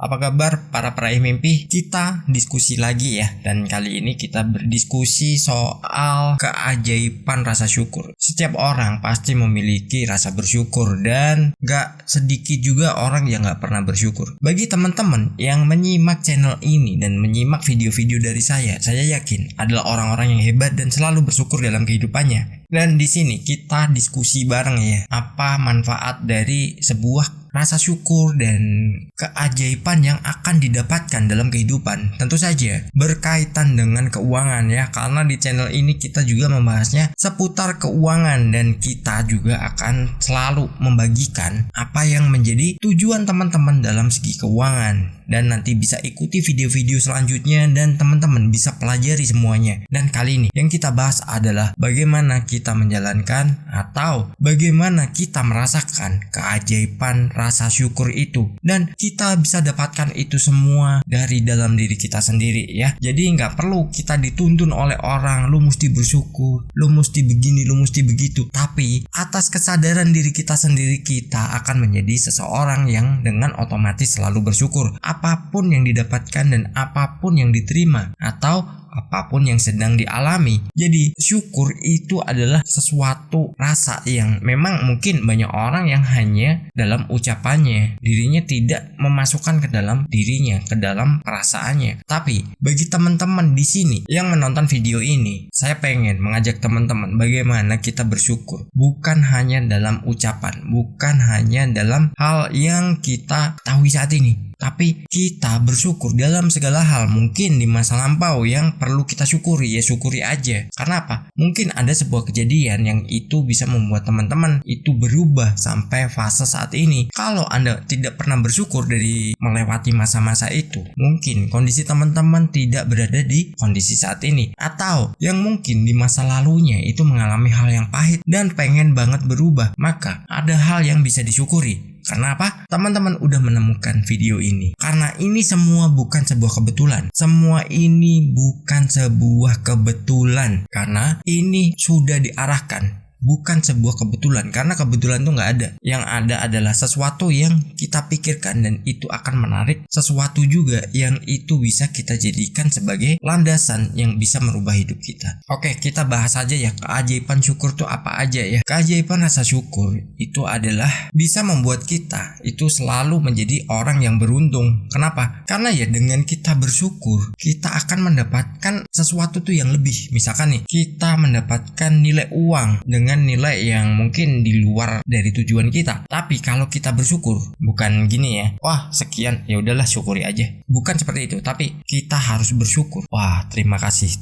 Apa kabar para peraih mimpi? Kita diskusi lagi ya. Dan kali ini kita berdiskusi soal keajaiban rasa syukur. Setiap orang pasti memiliki rasa bersyukur, dan gak sedikit juga orang yang gak pernah bersyukur. Bagi teman-teman yang menyimak channel ini dan menyimak video-video dari saya yakin adalah orang-orang yang hebat dan selalu bersyukur dalam kehidupannya. Dan di sini kita diskusi bareng ya, apa manfaat dari sebuah rasa syukur dan keajaiban yang akan didapatkan dalam kehidupan. Tentu saja berkaitan dengan keuangan ya, karena di channel ini kita juga membahasnya seputar keuangan, dan kita juga akan selalu membagikan apa yang menjadi tujuan teman-teman dalam segi keuangan. Dan nanti bisa ikuti video-video selanjutnya dan teman-teman bisa pelajari semuanya. Dan kali ini yang kita bahas adalah bagaimana kita menjalankan atau bagaimana kita merasakan keajaiban rasa syukur itu. Dan kita bisa dapatkan itu semua dari dalam diri kita sendiri ya. Jadi nggak perlu kita dituntun oleh orang, lu mesti bersyukur, lu mesti begini, lu mesti begitu. Tapi atas kesadaran diri kita sendiri, kita akan menjadi seseorang yang dengan otomatis selalu bersyukur apapun yang didapatkan dan apapun yang diterima atau apapun yang sedang dialami. Jadi syukur itu adalah sesuatu rasa yang memang mungkin banyak orang yang hanya dalam ucapannya, dirinya tidak memasukkan ke dalam dirinya, ke dalam perasaannya. Tapi bagi teman-teman di sini yang menonton video ini, saya pengen mengajak teman-teman bagaimana kita bersyukur, bukan hanya dalam ucapan, bukan hanya dalam hal yang kita tahu saat ini, tapi kita bersyukur dalam segala hal. Mungkin di masa lampau yang perlu kita syukuri, ya syukuri aja. Karena apa? Mungkin ada sebuah kejadian yang itu bisa membuat teman-teman itu berubah sampai fase saat ini. Kalau Anda tidak pernah bersyukur dari melewati masa-masa itu, mungkin kondisi teman-teman tidak berada di kondisi saat ini. Atau yang mungkin di masa lalunya itu mengalami hal yang pahit dan pengen banget berubah, maka ada hal yang bisa disyukuri. Karena apa? Teman-teman udah menemukan video ini. Karena ini semua bukan sebuah kebetulan. Semua ini bukan sebuah kebetulan. Karena ini sudah diarahkan. Bukan sebuah kebetulan, karena kebetulan itu nggak ada. Yang ada adalah sesuatu yang kita pikirkan, dan itu akan menarik sesuatu juga yang itu bisa kita jadikan sebagai landasan yang bisa merubah hidup kita. Oke, kita bahas aja ya, keajaiban syukur itu apa aja ya. Keajaiban rasa syukur itu adalah bisa membuat kita itu selalu menjadi orang yang beruntung. Kenapa? Karena ya dengan kita bersyukur, kita akan mendapatkan sesuatu tuh yang lebih. Misalkan nih, kita mendapatkan nilai uang dengan nilai yang mungkin di luar dari tujuan kita. Tapi kalau kita bersyukur, bukan gini ya, wah sekian, ya udahlah syukuri aja. Bukan seperti itu, tapi kita harus bersyukur. Wah, terima kasih.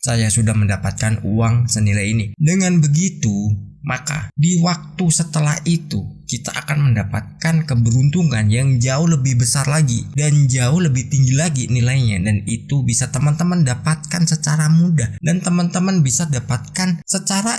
Saya sudah mendapatkan uang senilai ini. Dengan begitu, maka di waktu setelah itu kita akan mendapatkan keberuntungan yang jauh lebih besar lagi dan jauh lebih tinggi lagi nilainya, dan itu bisa teman-teman dapatkan secara mudah dan teman-teman bisa dapatkan secara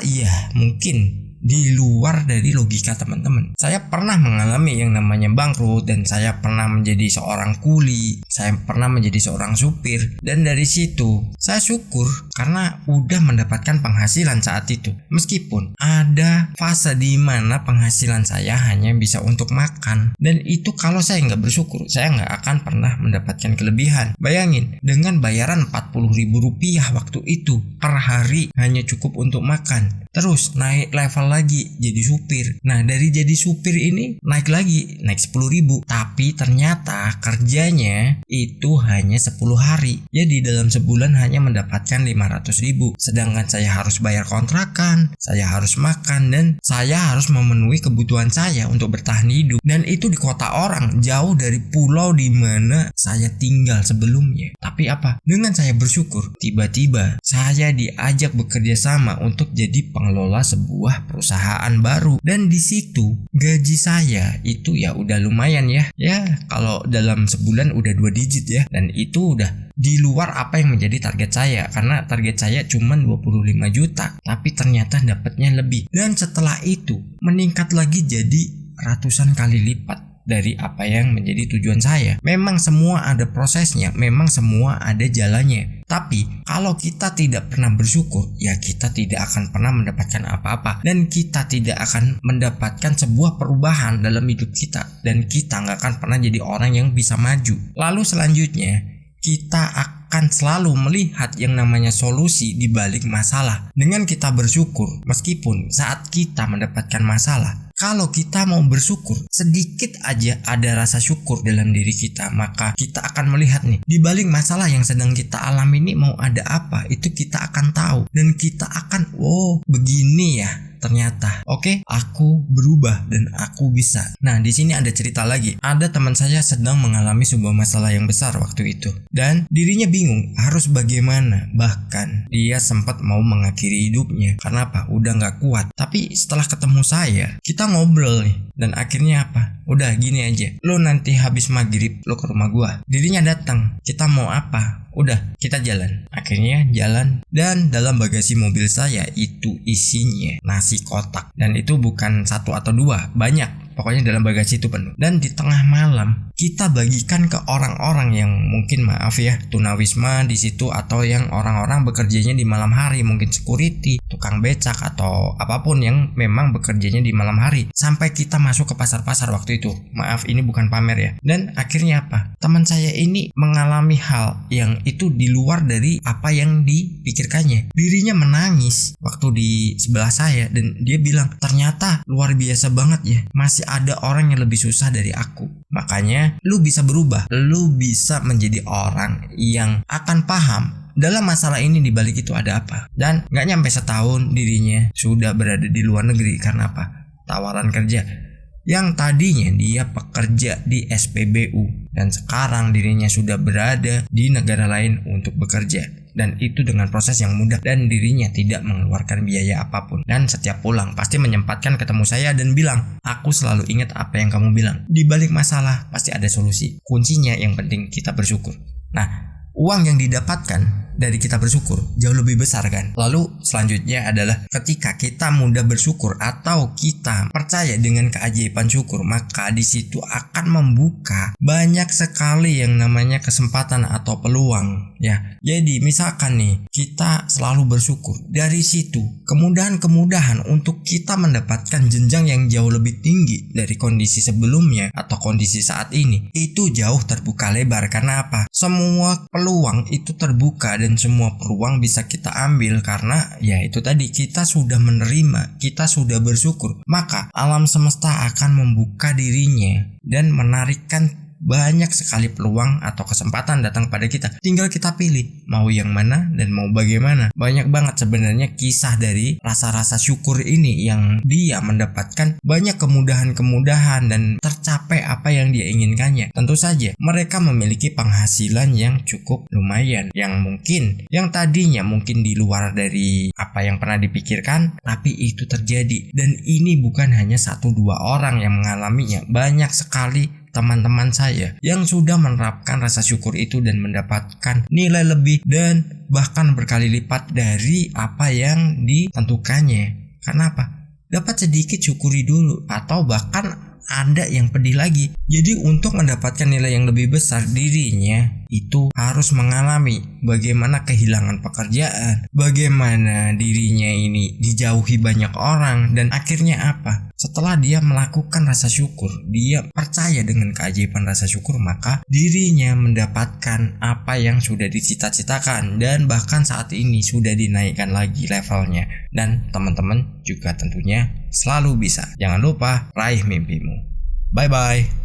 mungkin di luar dari logika teman-teman. Saya pernah mengalami yang namanya bangkrut, dan saya pernah menjadi seorang kuli, saya pernah menjadi seorang supir, dan dari situ saya syukur karena udah mendapatkan penghasilan saat itu. Meskipun ada fase di mana penghasilan saya hanya bisa untuk makan, dan itu kalau saya nggak bersyukur, saya nggak akan pernah mendapatkan kelebihan. Bayangin, dengan bayaran Rp40.000 waktu itu per hari hanya cukup untuk makan. Terus naik level lagi jadi supir. Nah, dari jadi supir ini naik lagi, naik 10.000. Tapi ternyata kerjanya itu hanya 10 hari. Jadi dalam sebulan hanya mendapatkan 500.000. Sedangkan saya harus bayar kontrakan, saya harus makan, dan saya harus memenuhi kebutuhan saya untuk bertahan hidup. Dan itu di kota orang, jauh dari pulau di mana saya tinggal sebelumnya. Tapi apa? Dengan saya bersyukur, tiba-tiba saya diajak bekerja sama untuk jadi pengelola sebuah perusahaan baru, dan di situ gaji saya itu ya udah lumayan ya kalau dalam sebulan udah 2 digit ya, dan itu udah di luar apa yang menjadi target saya, karena target saya cuma 25 juta, tapi ternyata dapatnya lebih, dan setelah itu meningkat lagi jadi ratusan kali lipat. dari apa yang menjadi tujuan saya. Memang semua ada prosesnya, memang semua ada jalannya. Tapi kalau kita tidak pernah bersyukur, ya kita tidak akan pernah mendapatkan apa-apa. Dan kita tidak akan mendapatkan sebuah perubahan dalam hidup kita. Dan kita nggak akan pernah jadi orang yang bisa maju. Lalu selanjutnya, kita akan selalu melihat yang namanya solusi di balik masalah. Dengan kita bersyukur, meskipun saat kita mendapatkan masalah, kalau kita mau bersyukur, sedikit aja ada rasa syukur dalam diri kita, maka kita akan melihat nih, di balik masalah yang sedang kita alami ini mau ada apa, itu kita akan tahu. Dan kita akan, oh begini ya ternyata. Oke, aku berubah dan aku bisa. Nah, di sini ada cerita lagi. Ada teman saya sedang mengalami sebuah masalah yang besar waktu itu. Dan dirinya bingung harus bagaimana. Bahkan dia sempat mau mengakhiri hidupnya. Karena apa? Udah gak kuat. Tapi setelah ketemu saya, kita ngobrol nih. Dan akhirnya apa? Udah gini aja. Lo nanti habis maghrib lo ke rumah gua. Dirinya datang. Kita mau apa? Udah, kita jalan. Akhirnya jalan. Dan dalam bagasi mobil saya itu isinya nasi kotak. Dan itu bukan satu atau dua, banyak. Pokoknya dalam bagasi itu penuh. Dan di tengah malam kita bagikan ke orang-orang yang mungkin maaf ya tunawisma di situ, atau yang orang-orang bekerjanya di malam hari, mungkin security, tukang becak atau apapun yang memang bekerjanya di malam hari. Sampai kita masuk ke pasar-pasar waktu itu. Maaf, ini bukan pamer ya. Dan akhirnya apa? Teman saya ini mengalami hal yang itu di luar dari apa yang dipikirkannya. Dirinya menangis waktu di sebelah saya dan dia bilang, ternyata luar biasa banget ya, masih ada orang yang lebih susah dari aku. Makanya lu bisa berubah, lu bisa menjadi orang yang akan paham dalam masalah ini di balik itu ada apa. Dan gak nyampe setahun dirinya sudah berada di luar negeri. Karena apa? Tawaran kerja yang tadinya dia pekerja di SPBU, dan sekarang dirinya sudah berada di negara lain untuk bekerja. Dan itu dengan proses yang mudah dan dirinya tidak mengeluarkan biaya apapun. Dan setiap pulang pasti menyempatkan ketemu saya dan bilang, aku selalu ingat apa yang kamu bilang. Di balik masalah pasti ada solusi. Kuncinya yang penting kita bersyukur. Nah, uang yang didapatkan dari kita bersyukur jauh lebih besar kan. Lalu selanjutnya adalah ketika kita mudah bersyukur atau kita percaya dengan keajaiban syukur, maka di situ akan membuka banyak sekali yang namanya kesempatan atau peluang ya. Jadi misalkan nih kita selalu bersyukur, dari situ kemudahan-kemudahan untuk kita mendapatkan jenjang yang jauh lebih tinggi dari kondisi sebelumnya atau kondisi saat ini itu jauh terbuka lebar. Karena apa? Semua peluang itu terbuka dan semua peluang bisa kita ambil karena ya itu tadi, kita sudah menerima, kita sudah bersyukur. Maka alam semesta akan membuka dirinya dan menarikkan banyak sekali peluang atau kesempatan datang pada kita. Tinggal kita pilih mau yang mana dan mau bagaimana. Banyak banget sebenarnya kisah dari rasa-rasa syukur ini yang dia mendapatkan banyak kemudahan-kemudahan dan tercapai apa yang dia inginkannya. Tentu saja mereka memiliki penghasilan yang cukup lumayan, yang mungkin yang tadinya mungkin di luar dari apa yang pernah dipikirkan, tapi itu terjadi. Dan ini bukan hanya 1-2 orang yang mengalaminya, banyak sekali teman-teman saya yang sudah menerapkan rasa syukur itu dan mendapatkan nilai lebih dan bahkan berkali lipat dari apa yang ditentukannya. Karena apa? Dapat sedikit syukuri dulu, atau bahkan ada yang pedih lagi. Jadi untuk mendapatkan nilai yang lebih besar, dirinya itu harus mengalami bagaimana kehilangan pekerjaan, bagaimana dirinya ini dijauhi banyak orang, dan akhirnya apa? Setelah dia melakukan rasa syukur, dia percaya dengan keajaiban rasa syukur, maka dirinya mendapatkan apa yang sudah dicita-citakan dan bahkan saat ini sudah dinaikkan lagi levelnya. Dan teman-teman juga tentunya selalu bisa. Jangan lupa raih mimpimu. Bye bye.